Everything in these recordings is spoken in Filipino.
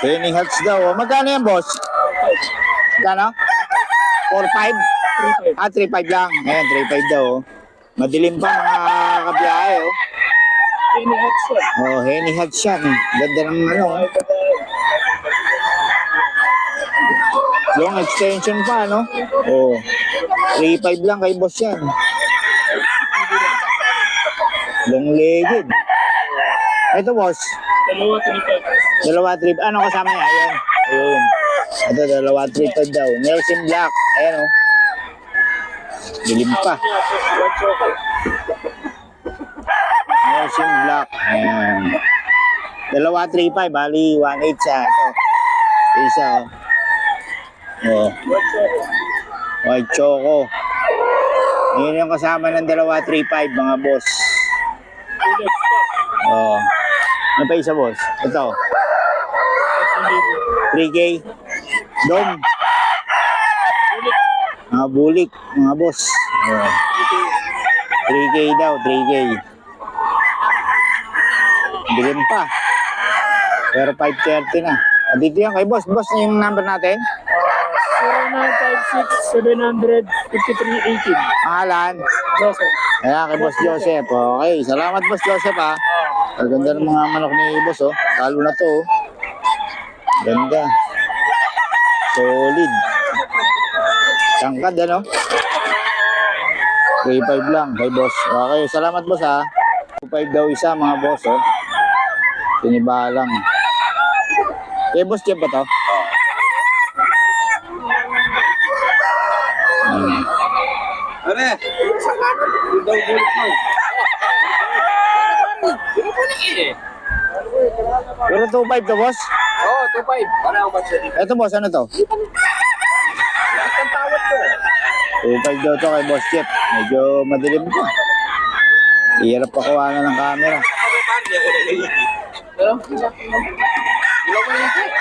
Penny Hats daw. Magkano yan, boss? Magkano? 4-5? 3.5. 3-5 lang. Ayan, 3-5 daw. Madilim pa mga kabiyahe, oh. Penny Hats yan. Oh, Henny Hats yan. Ganda ng ano. Long extension pa, no? Oh. 3-5 lang kay boss yan. Long legged. Ito, boss. Dalawa, 3.5. Dalawa trip. Ano kasama niya? Ayan. Ayun. Ito, dalawa trip daw. Nelson Black. Ayan, oh. Dilim pa. Nelson Black. Ayan. Dalawa 3.5. Bali, 1.8 siya. Ito. Isa, oh. Oh. White Choco. Ayan yung kasama ng dalawa 3.5, mga boss. Oh. Ano pa isa, boss? Ito. 3K. Dom. Mga bulik, mga boss. Oh. 3K daw, 3K. Bilhin pa. Pero 5.30 na. Dito yan kay boss. Boss, yung number natin? 0956-700-5318. Pangalan? Joseph. Ayan, kay Boss Joseph. Okay, salamat Boss Joseph, ha. Ang ganda ng mga manok ni Boss, oh. Talo na to, oh. Ganda. Solid. Tangkad, ano? 3.5 lang kay Boss. Okay, salamat Boss, ha. 2.5 daw isa, mga boss, oh. Tiniba lang. Kay Boss Jeff ba to? Ano? Daw bulit mo. Pero 2.5 to, Boss? Oo, 2.5. Para ako ba siya dito? Ito, Boss, ano to? Ang tawad ko. 2.5 daw to kay Boss Jeff. Medyo madilim pa. Ihirap pa kuha na ng camera. Pero? Ilaw mo yung check.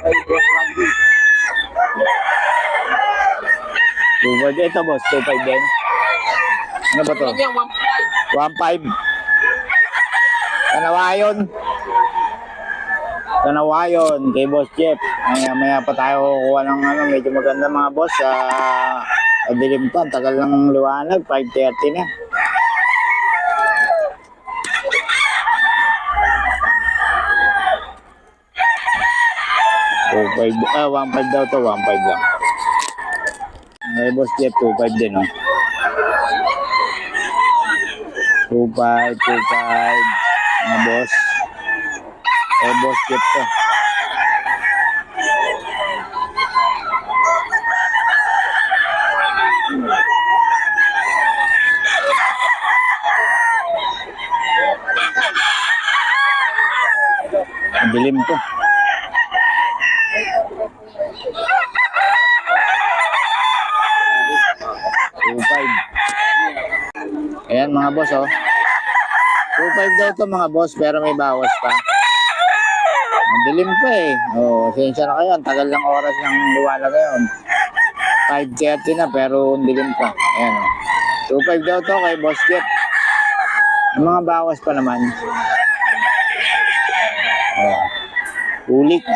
Ay, boss Randy. 2.5. Ito, Boss, 2.5 din. Ano ba to? Ano yan, 1.5? 1.5. Kanawayon. Kanawayon kay Boss Jeff. Maya pa tayo kukuha ng ano, medyo maganda mga boss. Dilim pa, tagal ng liwanag, 5.30 na. So, 1.5 daw to, 1.5 lang. Kay Boss Jeff, 2.5 din, oh. 2.5, 2.5. Mga boss. Kay Boss Jeff to. Dilim to. Ayan mga boss, oh. 2.5 daw to mga boss, pero may bawas pa. Ang dilim pa eh. Oh, sensya na kayo. Ang tagal ng oras ng liwanag ngayon. 5.30 na pero ang dilim pa. Ayan, oh. 2.5 daw to kay Boss Jeff. Ang mga bawas pa naman. Oh. Ulik.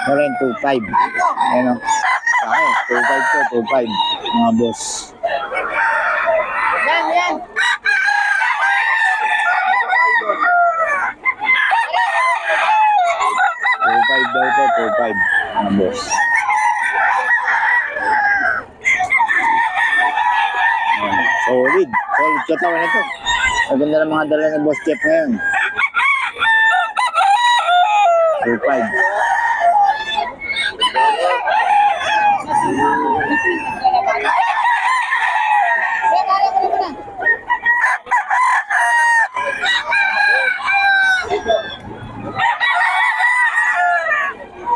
Meron 2.5. Ayan, oh. Okay, 2.5 to, 2.5. Mga boss. Yan. 2.5 daw to, 2.5. Mga boss. Ayan, solid. Solid katawan ito. Maganda ng mga dala ng Boss Jeff ngayon. 2.5.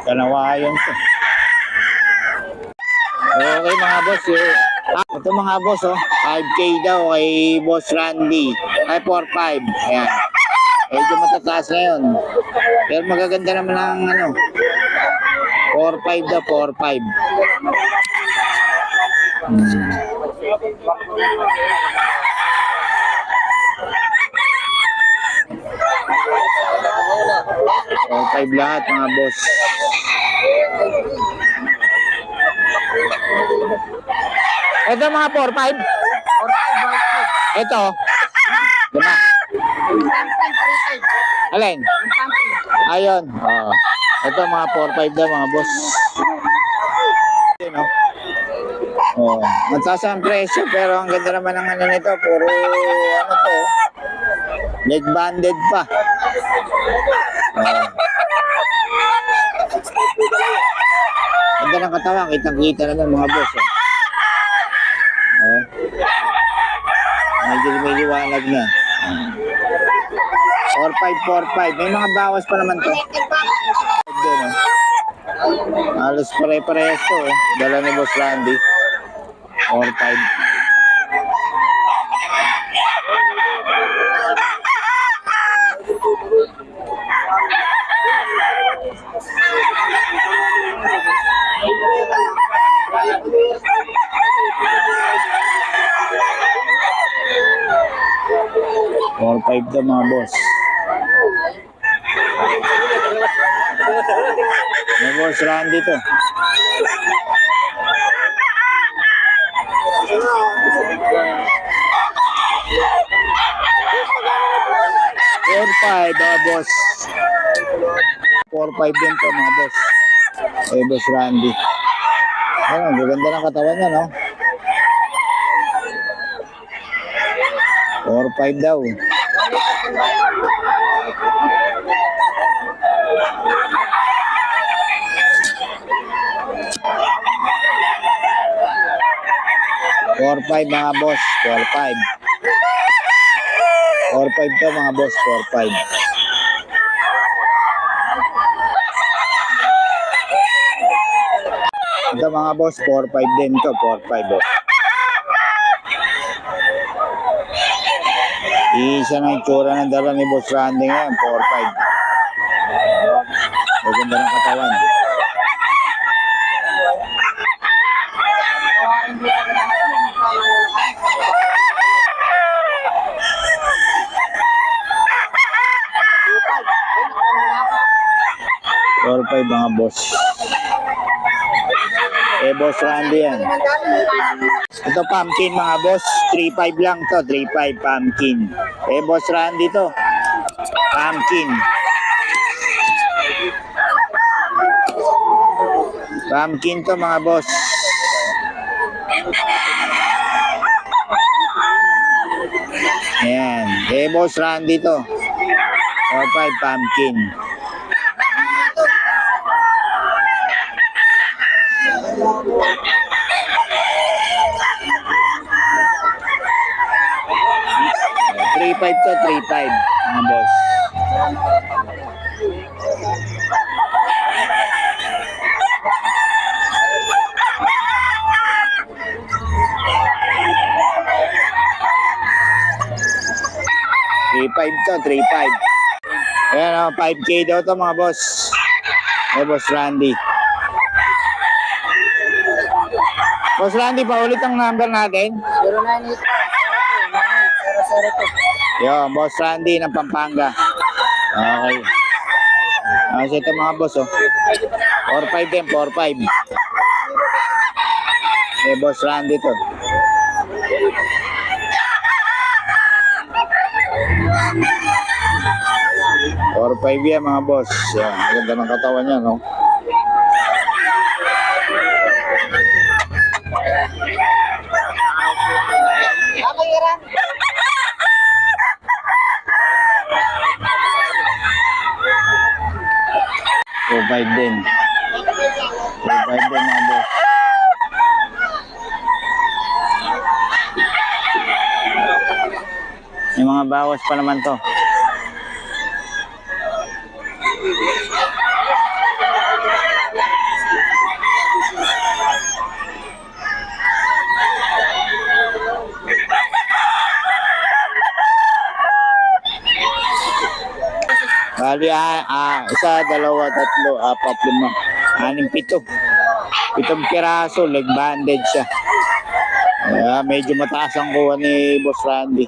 Kanawayan to. Okay mga boss, ito mga boss, oh, 5K daw kay Boss Randy. Ay 4.5. Ayan. Medyo matataas ngayon. Pero magaganda naman ang ano. 4.5 daw, 4.5. 4-5 lahat mga boss. Ito mga 4-5. 4-5, white food. Ito. Lima. Yung pumpkin, 3-5. Alin? Yung pumpkin. Ayun. Oo. Ito mga 4-5 daw mga boss. Yun o. Oh. Mataas ang presyo pero ang ganda naman ng ano nito. Puro ano to. Leg banded pa. Oh. Ganda ng katawan. Kitang-kita naman mga boss. Oh. Medyo liwanag na. 4-5. May mga bawas pa naman to. Doon, oh. Halos pare-parehas to. Oh. Dala ni Boss Randy. 4-5. All 5 to mga boss. May Boss Randy to. Four five mga boss. 4-5 din to mga boss. May Boss Randy. Ayun, gaganda ng katawan niya, no? 4-5 daw. Four five mga boss, 4-5. 4-5 to mga boss, 4-5. Ito mga boss, 4-5 din to, 4-5 oh. Isa na yung tsura ng dala ni Boss Randy ngayon, 4-5. Maganda ng katawan. Four five mga boss. Boss Randy yan. Ito pumpkin mga boss, 3-5 lang to, 3-5 pumpkin. Boss Randy to. Pumpkin. Pumpkin to mga boss. Ayan. Boss Randy to. 4-5 pumpkin. Three five to 3-5 mga boss. To 3-5. Ayan o, 5K daw to mga boss. Boss Randy. Boss Randy, paulit ang number natin. 0981-02-98-002. Yo, Boss Randy ng Pampanga. Okay. Kasi ito mga boss, oh. 4-5 din, 4-5. Boss Randy to. Or 5 yan mga boss. Yan, maganda ng katawan niya, no? Provide din. Provide din mga boss. May mga bawas pa naman to. Bali, isa, dalawa, tatlo, apat, lima, anim, 7. 7 piraso, leg banded siya. Medyo mataas ang kuha ni Boss Randy.